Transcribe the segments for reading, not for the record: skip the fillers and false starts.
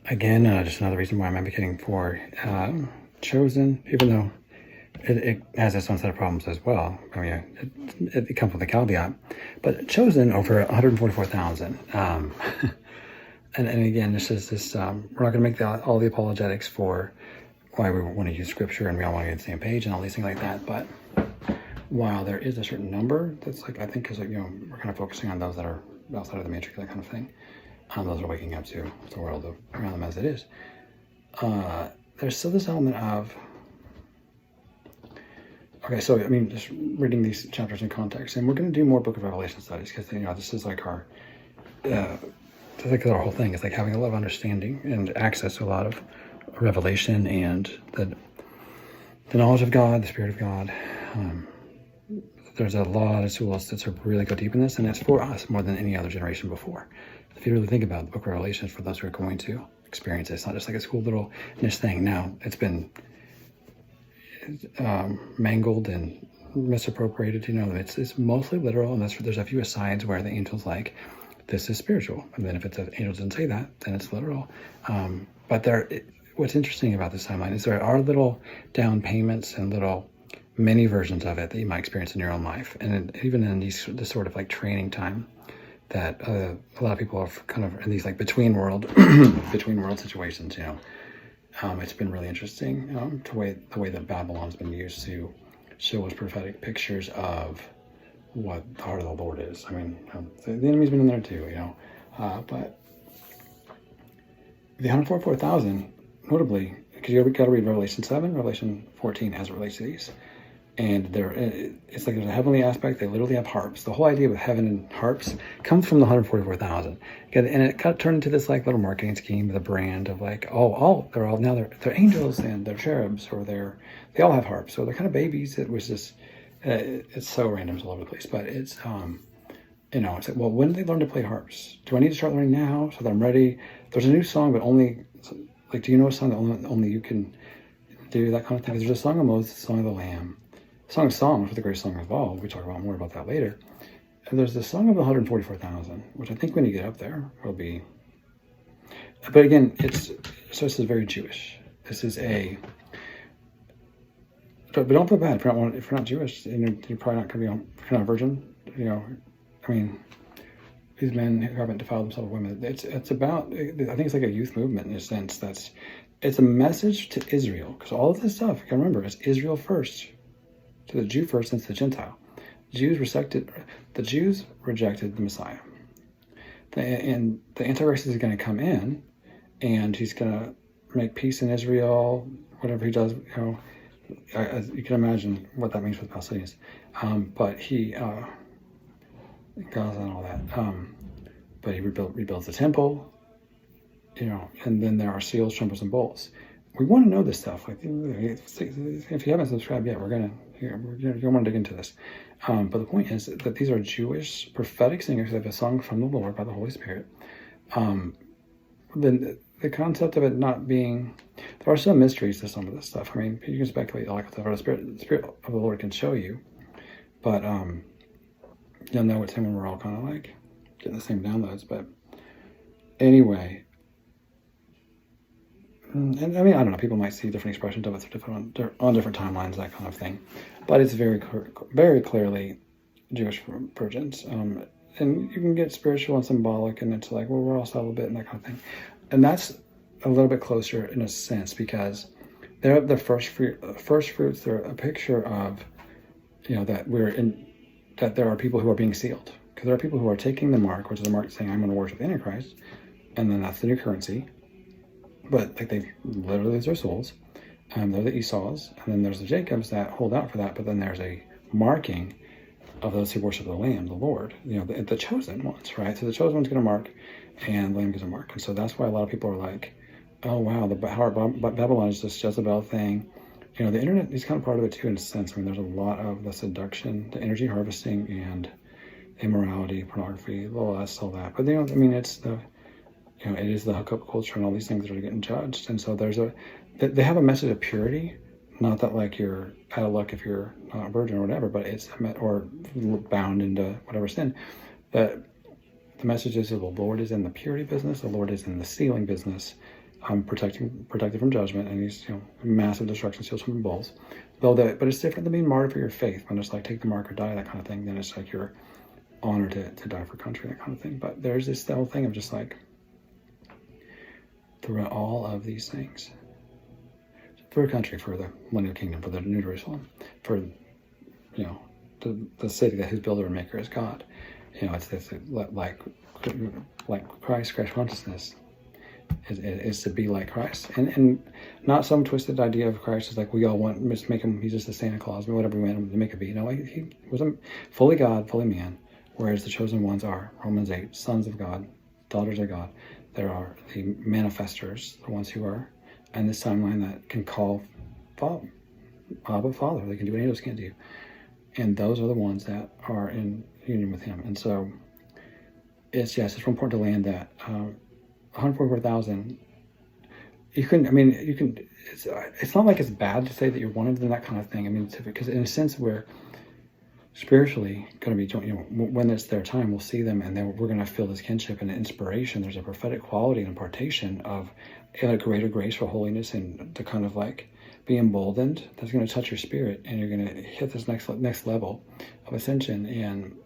Again, just another reason why I'm advocating for chosen, even though it has its own set of problems as well. I mean, it comes with a caveat, but chosen over 144,000. And again, this is this. We're not going to make all the apologetics for why we want to use scripture and we all want to get on the same page and all these things like that. But while there is a certain number that's like, I think, because we're kind of focusing on those that are outside of the matrix, that kind of thing. Those are waking up to the world around them as it is. There's still this element of, okay, so I mean, just reading these chapters in context, and we're going to do more Book of Revelation studies because this is like our, I think our whole thing is like having a lot of understanding and access to a lot of revelation and the knowledge of God, the Spirit of God. There's a lot of tools that sort of really go deep in this, and it's for us more than any other generation before. If you really think about the Book of Revelation, for those who are going to experience it, it's not just like a cool little niche thing. Now, it's been mangled and misappropriated. It's mostly literal, and there's a few asides where the angel's like, this is spiritual. And then if the angel doesn't say that, then it's literal. But what's interesting about this timeline is there are little down payments and little mini versions of it that you might experience in your own life. And even in this sort of like training time that a lot of people are kind of in these like between world situations, it's been really interesting the way that Babylon's been used to show us prophetic pictures of what the heart of the Lord is. I mean, the enemy's been in there too, but the 144,000, notably, because you've got to read Revelation 7, Revelation 14 as it relates to these. And it's like there's a heavenly aspect. They literally have harps. The whole idea with heaven and harps comes from the 144,000. And it kind of turned into this like little marketing scheme with a brand of like, they're angels and they're cherubs, or they all have harps. So they're kind of babies. It was just, it's so random, it's all over the place. But it's, it's like, well, when did they learn to play harps? Do I need to start learning now so that I'm ready? There's a new song, but only, like, do you know a song that only you can do that kind of thing? There's a song of Moses, a song of the Lamb. Song of Songs was the greatest song of all. We talk about more about that later. And there's the Song of 144,000, which I think when you get up there will be. But again, this is very Jewish. This is but don't feel bad if you're not Jewish. You're probably not going to be if you're not a virgin. I mean, these men who haven't defiled themselves with women. It's about. I think it's like a youth movement in a sense. It's a message to Israel, because all of this stuff, you can remember, it's Israel first. To the Jew first, and to the Gentile. The Jews rejected the Messiah. And the Antichrist is going to come in, and he's going to make peace in Israel, whatever he does. You can imagine what that means for the Palestinians. But he, Gaza and all that. But he rebuilds the temple, and then there are seals, trumpets, and bowls. We want to know this stuff. Like, if you haven't subscribed yet, you're going to dig into this. But the point is that these are Jewish prophetic singers who have a song from the Lord by the Holy Spirit. Then the concept of it not being, there are some mysteries to some of this stuff. I mean, you can speculate all that, the Spirit of the Lord can show you, but you'll know it's Him when we're all kind of like getting the same downloads. But anyway. And I mean, I don't know, people might see different expressions of it on different timelines, that kind of thing. But it's very, very clearly Jewish virgins. And you can get spiritual and symbolic, and it's like, well, we're all celibate and that kind of thing. And that's a little bit closer in a sense, because they're the first fruits. They're a picture of, that there are people who are being sealed. Because there are people who are taking the mark, which is the mark saying, I'm going to worship the Antichrist. And then that's the new currency. But like they literally lose their souls. They're the Esau's, and then there's the Jacobs that hold out for that. But then there's a marking of those who worship the Lamb, the Lord. The chosen ones, right? So the chosen one's going to mark, and the Lamb gets a mark. And so that's why a lot of people are like, "Oh wow, the Babylon is this Jezebel thing." The internet is kind of part of it too, in a sense. I mean, there's a lot of the seduction, the energy harvesting, and immorality, pornography, the lust, all that. But it's the it is the hookup culture and all these things that are getting judged. And so they have a message of purity, not that like you're out of luck if you're not a virgin or whatever, but or bound into whatever sin. But the message is that the Lord is in the purity business, the Lord is in the sealing business, protected from judgment, and he's massive destruction, steals from bulls. But it's different than being martyred for your faith. When it's like take the mark or die, that kind of thing. Then it's like you're honored to die for country, that kind of thing. But there's this whole thing of just like throughout all of these things, for a country, for the millennial kingdom, for the New Jerusalem, for the city that whose builder and maker is God. It's this like Christ consciousness is to be like Christ, and not some twisted idea of Christ is like we all want to make him. He's just a Santa Claus, whatever we want him to make it be. No, he wasn't fully God, fully man. Whereas the chosen ones are Romans 8, sons of God, daughters of God. There are the manifestors, the ones who are in this timeline that can call Abba Father. They can do what angels can't do, and those are the ones that are in union with Him. And so, it's important to land that 144,000. You can. It's not like it's bad to say that you're one of them, that kind of thing. I mean, because in a sense, we're spiritually going to be, when it's their time, we'll see them, and then we're going to feel this kinship and inspiration. There's a prophetic quality and impartation of a greater grace for holiness, and to kind of like be emboldened. That's going to touch your spirit, and you're going to hit this next level of ascension. And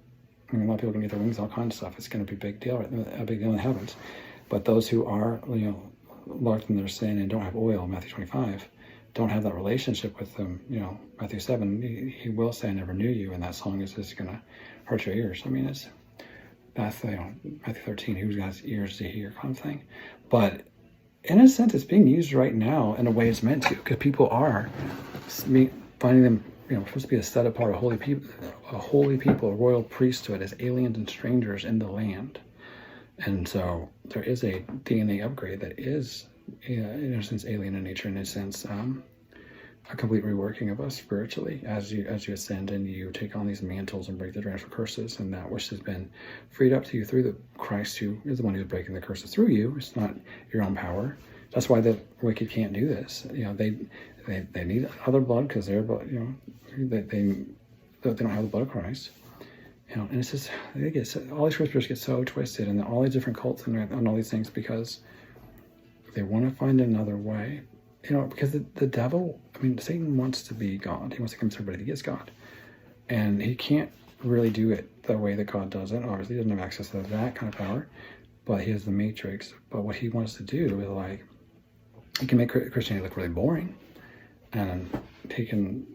a lot of people are going to get their wings, all kinds of stuff. It's going to be a big deal in the heavens. But those who are, locked in their sin and don't have oil, Matthew 25, don't have that relationship with them. Matthew 7, he will say, "I never knew you," and that song is just going to hurt your ears. I mean, that's Matthew 13, who's got ears to hear, kind of thing. But in a sense, it's being used right now in a way it's meant to, because people are finding them, supposed to be a set apart, a holy people, a royal priesthood, as aliens and strangers in the land. And so there is a DNA upgrade that is, in a sense, alien in nature, in a sense, a complete reworking of us spiritually as you ascend and you take on these mantles and break the transfer curses, and that which has been freed up to you through the Christ, who is the one who's breaking the curses through you. It's not your own power. That's why the wicked can't do this. They need other blood, because they're, they don't have the blood of Christ. And it's just, all these scriptures get so twisted, and all these different cults and all these things, because they want to find another way. Because the devil, Satan wants to be God. He wants to convince everybody that he is God. And he can't really do it the way that God does it. Obviously, he doesn't have access to that kind of power, but he has the matrix. But what he wants to do is he can make Christianity look really boring, and he can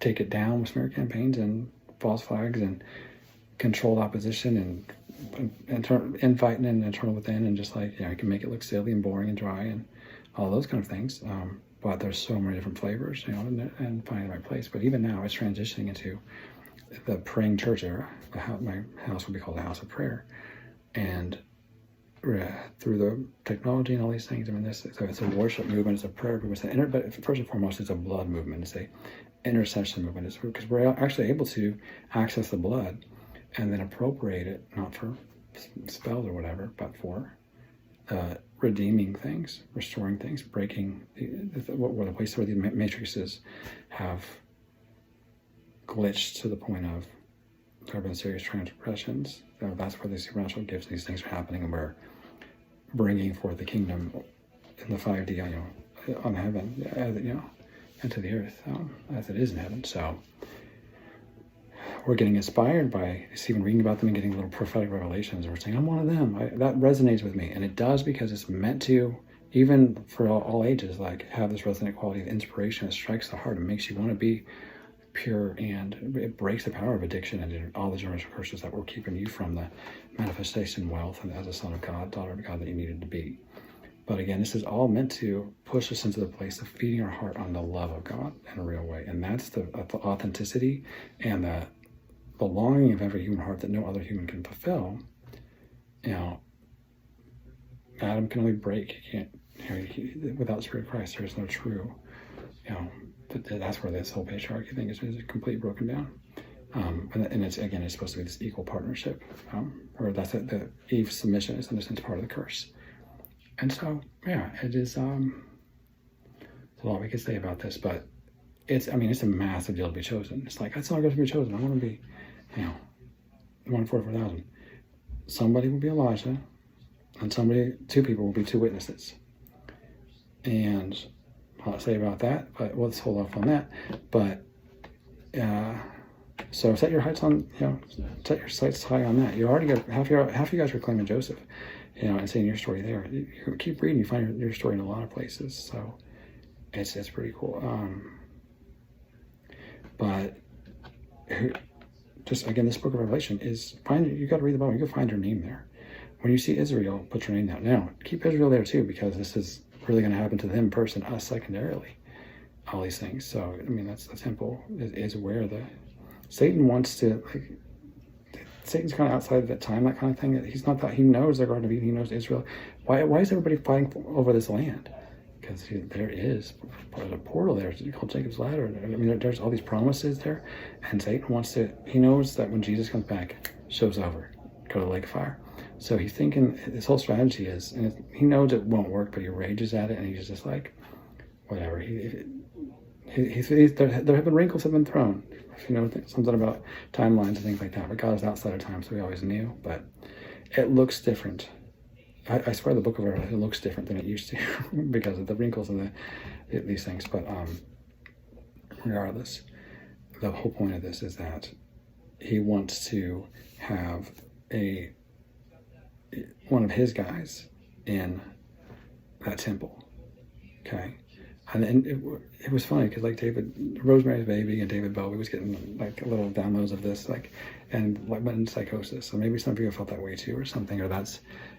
take it down with smear campaigns and false flags and controlled opposition and infighting and internal within, and just he can make it look silly and boring and dry and all those kind of things. But there's so many different flavors, and finding the right place. But even now, it's transitioning into the praying church era. My house will be called the house of prayer, and through the technology and all these things, it's a worship movement, it's a prayer movement, but first and foremost, it's a blood movement. It's a intercession movement. It's because we're actually able to access the blood and then appropriate it, not for spells or whatever, but for redeeming things, restoring things, breaking the place where the matrices have glitched to the point of there have been serious transgressions. That's where the supernatural gifts, these things are happening, and we're bringing forth the kingdom in the 5D, on heaven, into the earth, as it is in heaven. So we're getting inspired by even reading about them and getting little prophetic revelations, and we're saying, I'm one of them. That resonates with me, and it does, because it's meant to, even for all ages, have this resonant quality of inspiration that strikes the heart and makes you want to be pure, and it breaks the power of addiction and all the generational curses that were keeping you from the manifestation wealth and as a son of God, daughter of God that you needed to be. But again, this is all meant to push us into the place of feeding our heart on the love of God in a real way. And that's the authenticity and the longing of every human heart that no other human can fulfill. Adam can only break. He can't, without the Spirit of Christ, there is no true, that's where this whole patriarchy thing is completely broken down. And it's supposed to be this equal partnership, or that's the Eve's submission is in a sense part of the curse. And so, it is, there's a lot we could say about this, but it's a massive deal to be chosen. It's that's not going to be chosen. I want to be, 144,000. Somebody will be Elijah, and two people will be two witnesses. And I'll not say about that, but let's hold off on that. But so set your heights on, set your sights high on that. You already got half you guys were claiming Joseph, and seeing your story there. You keep reading, you find your story in a lot of places. So it's pretty cool. But just again, this book of Revelation is you got to read the Bible. You can find your name there. When you see Israel, put your name down. Now keep Israel there too, because this is really going to happen to them first and us secondarily. All these things. So I mean, that's the temple is where Satan wants to, Satan's kind of outside of that time, that kind of thing. He's not that, he knows the Garden of Eden, he knows Israel. Why is everybody fighting over this land? Because there is a portal there. It's called Jacob's Ladder. I mean, there's all these promises there. And Satan wants to, he knows that when Jesus comes back, show's over. Go to the lake of fire. So he's thinking, his whole strategy is, and he knows it won't work, but he rages at it, and he's just like, whatever. There have been wrinkles have been thrown. Something about timelines and things like that. But God is outside of time, so we always knew. But it looks different. I swear the book of Revelation looks different than it used to because of the wrinkles and these things. But regardless, the whole point of this is that he wants to have one of his guys in that temple. Okay. And it was funny because like Rosemary's Baby and David Bowie was getting like little downloads of this, and went in psychosis. So maybe some people felt that way too, or something. Or part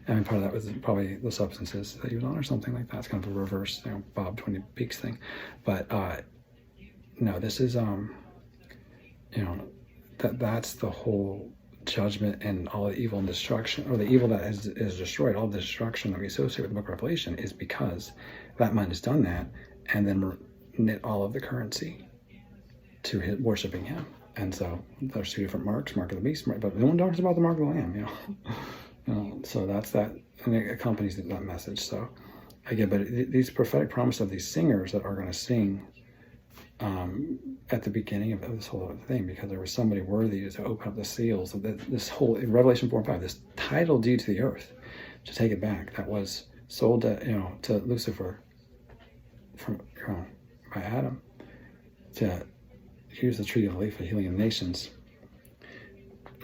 of that was probably the substances that he was on, or something like that. It's kind of a reverse, Bob Twin Peaks thing. But no, this is that's the whole judgment and all the evil and destruction, or the evil that is destroyed. All the destruction that we associate with the book of Revelation is because that mind has done that, and then knit all of the currency to worshiping him. And so there's two different marks: mark of the beast, but no one talks about the mark of the lamb. So that's that, and it accompanies that message. So again, but these prophetic promises of these singers that are going to sing at the beginning of this whole thing, because there was somebody worthy to open up the seals of this whole, in Revelation 4 and 5, this title deed to the earth, to take it back, that was sold to Lucifer by Adam, to use the tree of life for healing of nations.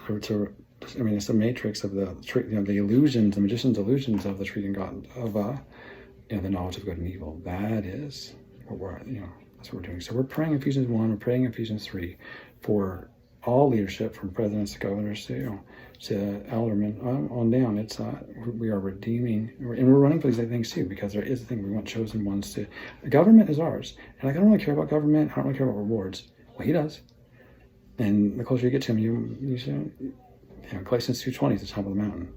It's a matrix of the illusions, the magician's illusions of the tree and God of the knowledge of good and evil. That is what we're that's what we're doing. So we're praying Ephesians 1, we're praying Ephesians 3 for all leadership, from presidents to governors to aldermen on down. It's we are redeeming, and we're running for these things too, because there is a thing we want chosen ones to. The government is ours, and I don't really care about government. I don't really care about rewards. Well, he does, and the closer you get to him, you should. Galatians 2:20 is the top of the mountain.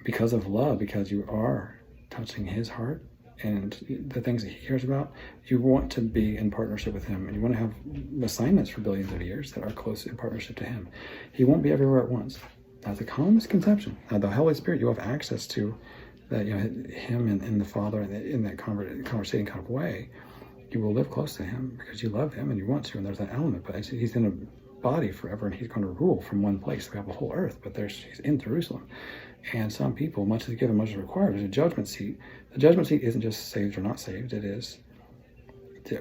Because of love, because you are touching his heart and the things that he cares about, you want to be in partnership with him, and you want to have assignments for billions of years that are close in partnership to him. He won't be everywhere at once. That's a common misconception. The Holy Spirit, you have access to that, him and the Father in that conversating kind of way. You will live close to him because you love him and you want to, and there's that element. But he's in a body forever, and he's going to rule from one place. We have the whole earth, but he's in Jerusalem. And some people, much is given, much is required. There's a judgment seat. The judgment seat isn't just saved or not saved. It is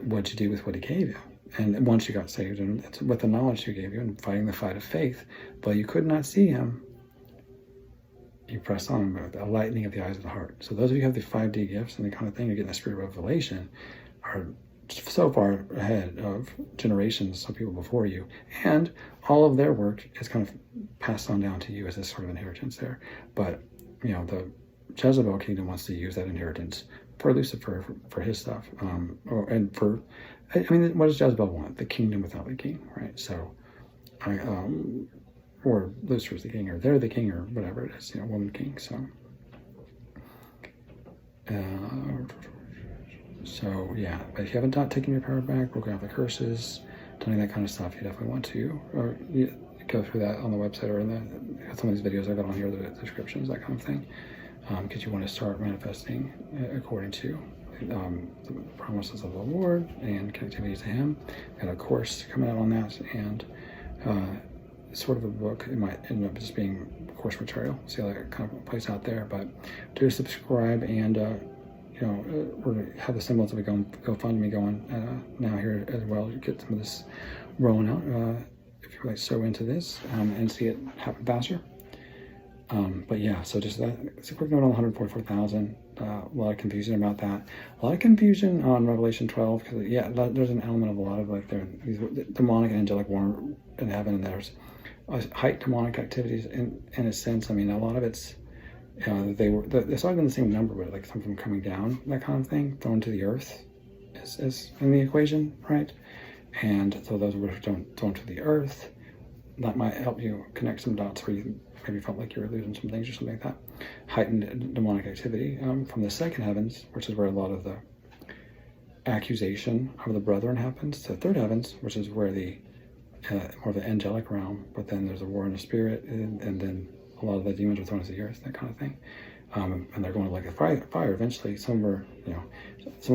what you do with what he gave you. And once you got saved, and it's with the knowledge he gave you, and fighting the fight of faith. But you could not see him. You press on with a lightening of the eyes of the heart. So those of you who have the 5D gifts and the kind of thing you're getting the spirit of revelation are so far ahead of generations, some people before you, and all of their work is kind of passed on down to you as this sort of inheritance there. But the Jezebel kingdom wants to use that inheritance for Lucifer, for his stuff, what does Jezebel want? The kingdom without the king, right? So or Lucifer's the king, or they're the king, or whatever it is, woman king. So yeah, but if you haven't taken your power back, broken out the curses, done any of that kind of stuff, you definitely want to, or you go through that on the website, or in some of these videos I've got on here, the descriptions, that kind of thing, because you want to start manifesting according to the promises of the Lord and connectivity to him. Got a course coming out on that, and sort of a book. It might end up just being course material. See how that kind of plays out there. But do subscribe, and we're going to have the symbols of a GoFundMe going now here as well. You get some of this rolling out if you're like so into this and see it happen faster. But yeah, so just that. It's a quick note on 144,000. A lot of confusion about that. A lot of confusion on Revelation 12 because yeah, there's an element of a lot of like these demonic and angelic war in heaven, and there's height demonic activities in a sense. I mean, a lot of it's it's all been the same number, but like something coming down, that kind of thing, thrown to the earth is in the equation, right? And so those were thrown to the earth. That might help you connect some dots where you maybe felt like you were losing some things or something like that. Heightened demonic activity from the second heavens, which is where a lot of the accusation of the brethren happens, to third heavens, which is where the more of the angelic realm, but then there's a war in the spirit, and then a lot of the demons are thrown to the earth, that kind of thing. And they're going to like a fire eventually. Some of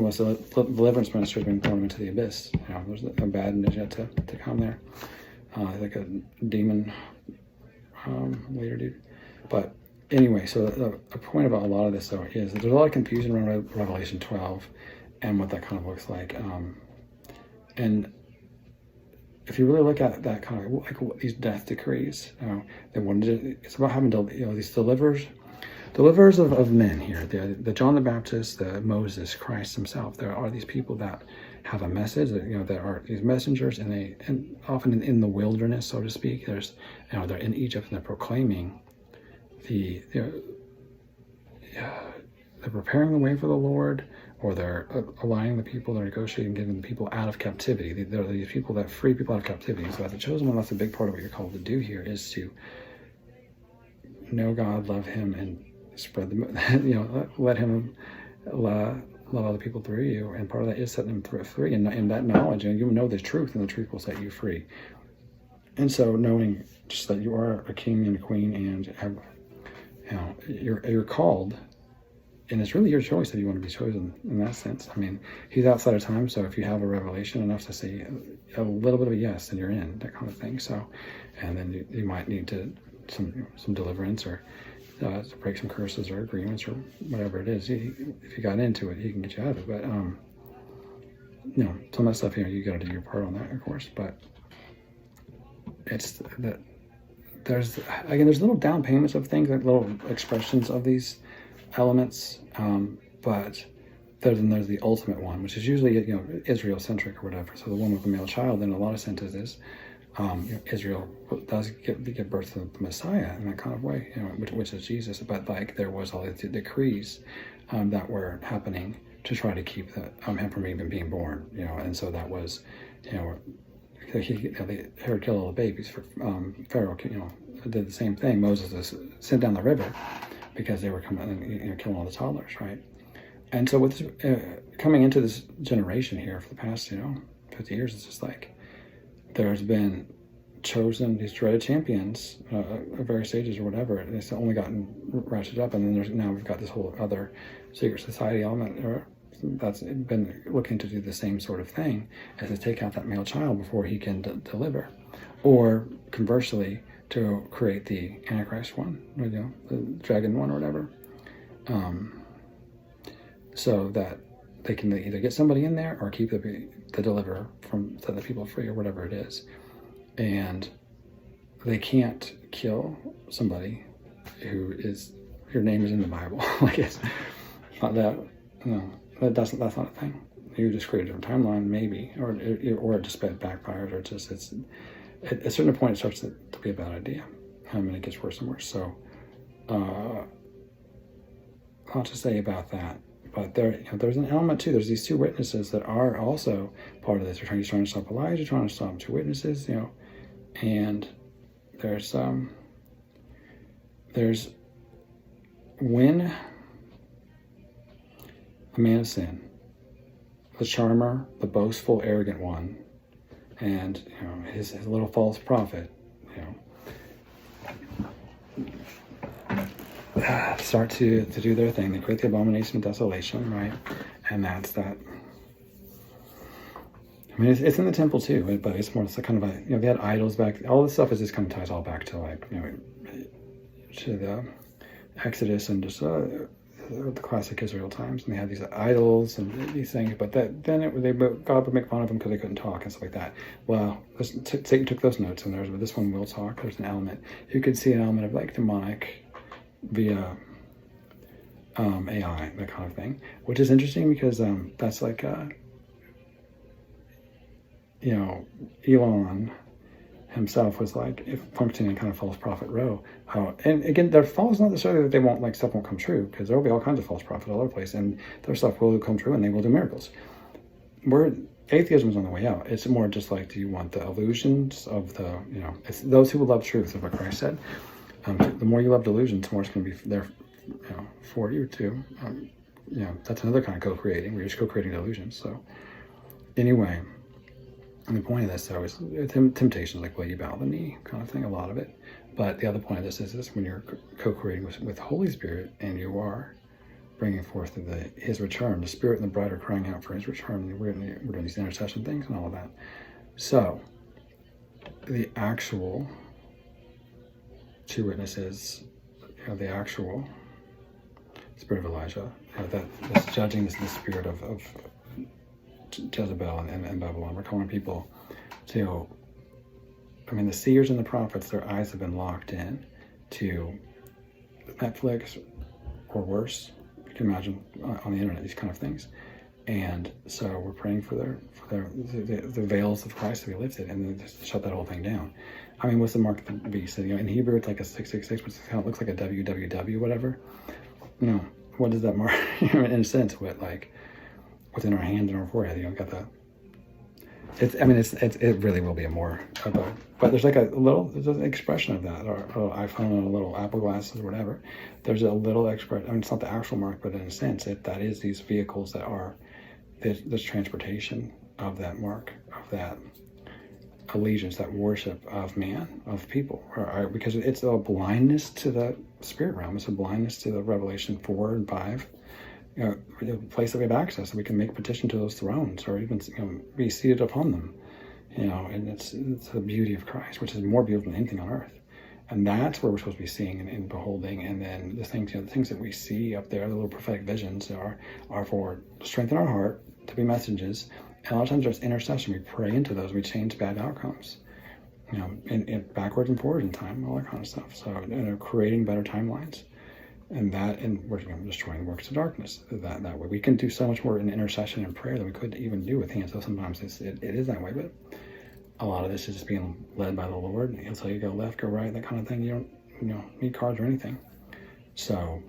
us deliverance ministry have been thrown into the abyss. There's a bad news yet to come there. Like a demon later dude. But anyway, so the point about a lot of this though is that there's a lot of confusion around Revelation 12 and what that kind of looks like. And if you really look at that kind of like these death decrees, it's about having these deliverers of men here. The John the Baptist, the Moses, Christ himself. There are these people that have a message that that are these messengers, and often in the wilderness, so to speak. There's they're in Egypt and they're proclaiming they're preparing the way for the Lord, or they're aligning the people, they're negotiating, getting the people out of captivity. They're these people that free people out of captivity. So as a chosen one, that's a big part of what you're called to do here, is to know God, love Him, and spread the let Him love other people through you. And part of that is setting them free, and in that knowledge, and you know the truth, and the truth will set you free. And so knowing just that you are a king and a queen, and have, you're called. And it's really your choice if you want to be chosen in that sense. I mean, He's outside of time, so if you have a revelation enough to say a little bit of a yes, then you're in, that kind of thing. So, and then you might need some deliverance, or to break some curses or agreements or whatever it is. If you got into it, He can get you out of it. But some of that stuff, you got to do your part on that, of course. But it's that there's little down payments of things, like little expressions of these elements, but then there's the ultimate one, which is usually Israel centric or whatever. So the one with the male child, in a lot of senses, is Israel does give birth to the Messiah in that kind of way, which is Jesus. But like there was all the decrees that were happening to try to keep him from even being born, and so that was, Herod killed all the babies. For Pharaoh, did the same thing. Moses was sent down the river because they were coming and killing all the toddlers, right? And so with coming into this generation here for the past 50 years, it's just like there's been chosen these dreaded champions at various stages or whatever, and it's only gotten ratcheted up. And then now we've got this whole other secret society element that's been looking to do the same sort of thing, as to take out that male child before he can deliver, or conversely, to create the Antichrist one, the dragon one or whatever, so that they can either get somebody in there or keep the deliverer from setting the people free, or whatever it is. And they can't kill somebody who is, your name is in the Bible. Like it's not that, that's not a thing. You just create a different timeline, maybe, or it just backfires, or at a certain point it starts to be a bad idea, and it gets worse and worse. So, a lot to say about that. But there's an element too. There's these two witnesses that are also part of this. They're trying to stop Elijah, trying to stop two witnesses, and there's when a man of sin, the charmer, the boastful, arrogant one, and his little false prophet, start to do their thing. They create the abomination of desolation, right? And that's that. I mean, it's in the temple too, but it's more, it's kind of a, they had idols back. All this stuff is just kind of ties all back to to the Exodus, and just the classic Israel times, and they had these idols and these things. But then God would make fun of them because they couldn't talk and stuff like that. Well, Satan took those notes, and there's this one will talk. There's an element. You could see an element of like demonic via AI, that kind of thing, which is interesting because that's like Elon himself was like, if functioning in kind of false prophet row. And again, their fall is not necessarily that they won't, like, stuff won't come true, because there will be all kinds of false prophets all over the place, and their stuff will come true and they will do miracles. Atheism is on the way out. It's more just like, do you want the illusions of the, it's those who will love truth, is what Christ said. The more you love delusions, the more it's going to be there, for you too. That's another kind of co-creating, where you're just co-creating delusions. So anyway, and the point of this, though, is temptation is like, will you bow the knee kind of thing, a lot of it. But the other point of this is this: when you're co-creating with Holy Spirit, and you are bringing forth His return, the Spirit and the bride are crying out for His return. We're doing these intercession things and all of that. So the actual two witnesses, the actual spirit of Elijah, that's judging the spirit of Jezebel and Babylon. We're calling people to, the seers and the prophets, their eyes have been locked in to Netflix or worse. You can imagine on the internet, these kind of things. And so we're praying for the veils of Christ to be lifted and then just shut that whole thing down. What's the mark of the beast? In Hebrew, it's like a 666, which kind of looks like a www, whatever. What does that mark? In a sense, what's in our hand and our forehead? Got the. It really will be a more of a. But there's like there's an expression of that, or iPhone and a little Apple glasses or whatever. There's a little expression. It's not the actual mark, but in a sense, that is these vehicles that are this transportation of that mark, of that allegiance, that worship of man, of people, because it's a blindness to the spirit realm. It's a blindness to the Revelation 4 and 5. The place that we have access, that we can make petition to those thrones, or even be seated upon them. And it's the beauty of Christ, which is more beautiful than anything on earth. And that's where we're supposed to be seeing and beholding. And then the things that we see up there, the little prophetic visions, are for strengthen our heart, to be messages. And a lot of times there's intercession. We pray into those. We change bad outcomes. And backwards and forward in time, all that kind of stuff. So creating better timelines. And we're destroying the works of darkness. That way, we can do so much more in intercession and prayer than we could even do with hands. So sometimes it is that way, but a lot of this is just being led by the Lord. He'll tell you go left, go right, that kind of thing. You don't need cards or anything. So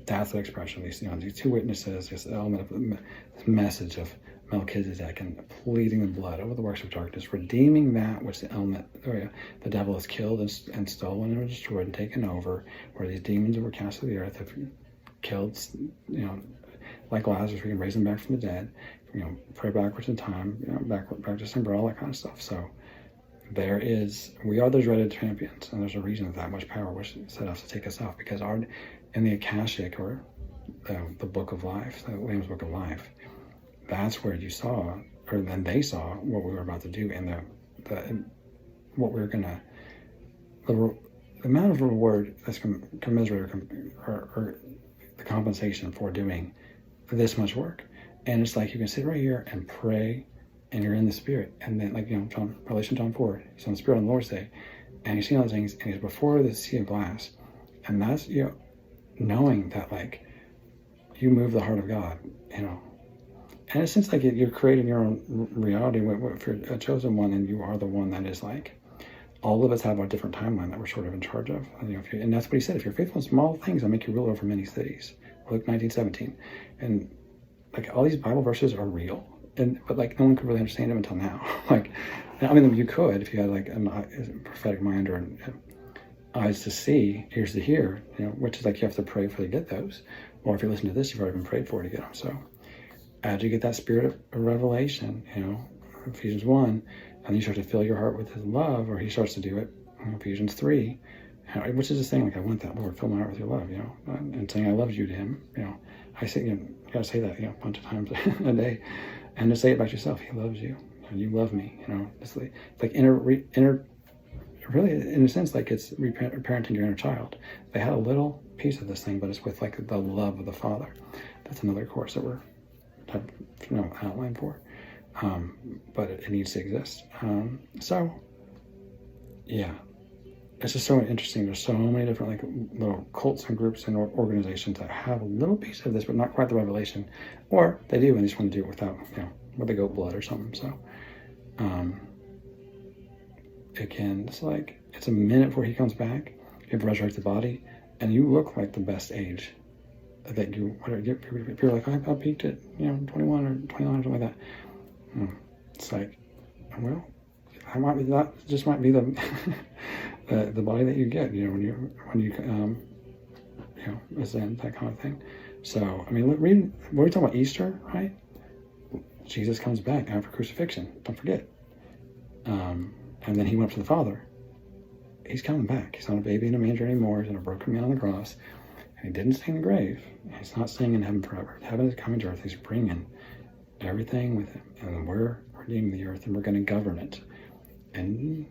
that's the expression. These two witnesses, this element of this message of Melchizedek and pleading the blood over the works of darkness, redeeming that which the devil has killed and stolen and destroyed and taken over, where these demons that were cast to the earth have killed, like Lazarus, we can raise them back from the dead, pray backwards in time, back to December, all that kind of stuff. So we are the dreaded champions, and there's a reason that much power was set out to take us off, because in the Akashic, or the book of life, the Lamb's book of life, that's where you saw, or then they saw what we were about to do, and what we were gonna, the amount of reward that's commensurate, or the compensation for doing this much work. And it's like you can sit right here and pray, and you're in the Spirit, and then Revelation John 4, he's on the Spirit on the Lord's Day, and he's seeing all those things, and he's before the sea of glass, and that's knowing that you move the heart of God, And it's just like you're creating your own reality. If you're a chosen one, and you are the one that is all of us have our different timeline that we're sort of in charge of. And that's what he said. If you're faithful in small things, I'll make you ruler over many cities. Luke 19:17. And all these Bible verses are real. But no one could really understand them until now. You could if you had a prophetic mind or eyes to see, ears to hear, which is you have to pray before you get those. Or if you listen to this, you've already been prayed for to get them. So as you get that spirit of revelation, Ephesians 1, and you start to fill your heart with His love, or He starts to do it, Ephesians 3, which is the thing, I want that, Lord, fill my heart with your love, and saying I love you to Him, I say, you gotta say that, a bunch of times a day, and to say it about yourself, He loves you, you love me, it's like really, in a sense, it's parenting your inner child. They had a little piece of this thing, but it's with like the love of the Father. That's another course that we're outline for, but it needs to exist. So yeah, it's just so interesting. There's so many different like little cults and groups and organizations that have a little piece of this, but not quite the revelation, or they do and they just want to do it without, with the goat blood or something. So again, it's like it's a minute before he comes back. You resurrect the body, and you look like the best age that you, whatever. If you're like, I peaked at 21 or 29 or something like that. It's like, well, I might be that. Just might be the the body that you get. When you ascend, that kind of thing. So I mean, read. We're talking about Easter, right? Jesus comes back after crucifixion. Don't forget. And then he went up to the Father. He's coming back. He's not a baby in a manger anymore. He's not a broken man on the cross. And he didn't stay in the grave. He's not staying in heaven forever. Heaven is coming to earth. He's bringing everything with him. And we're redeeming the earth, and we're going to govern it. And,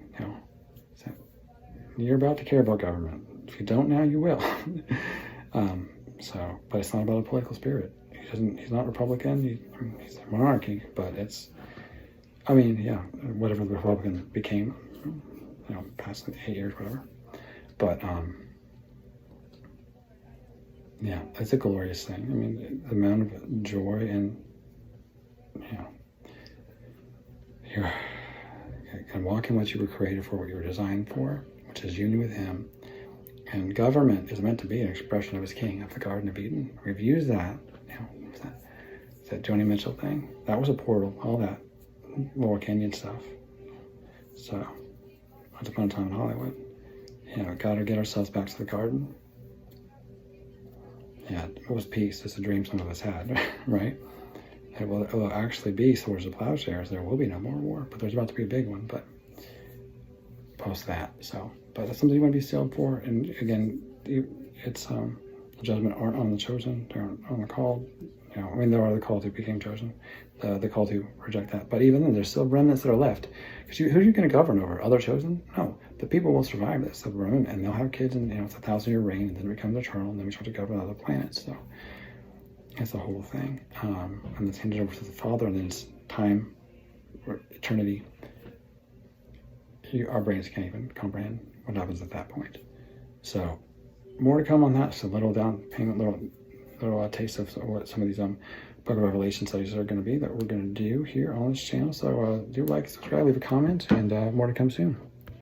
so you're about to care about government. If you don't now, you will. But it's not about a political spirit. He's not Republican. He's a monarchy, but it's, whatever the Republican became, past the 8 years, whatever. But, it's a glorious thing. The amount of joy and, you're and walk in what you were created for, what you were designed for, which is union with him. And government is meant to be an expression of his king, of the Garden of Eden. We've used that, that Joni Mitchell thing. That was a portal, all that Lower Canyon stuff. So, once upon a time in Hollywood, got to get ourselves back to the garden. Yeah, it was peace. It's a dream some of us had, right? It will actually be swords of plowshares. There will be no more war, but there's about to be a big one. But post that. So, but that's something you want to be sealed for. And again, it's the judgment aren't on the chosen; they're on the called. There are the called who became chosen, the called who reject that. But even then, there's still remnants that are left. Because who are you going to govern over? Other chosen? No. The people will survive this. They'll run, and they'll have kids, and it's a 1,000-year reign, and then it becomes eternal, and then we start to govern other planets. So it's the whole thing. And it's handed over to the Father, and then it's time, or eternity. Our brains can't even comprehend what happens at that point. So more to come on that. So little taste of what some of these Book of Revelation studies are going to be that we're going to do here on this channel. So do like, subscribe, leave a comment, and more to come soon.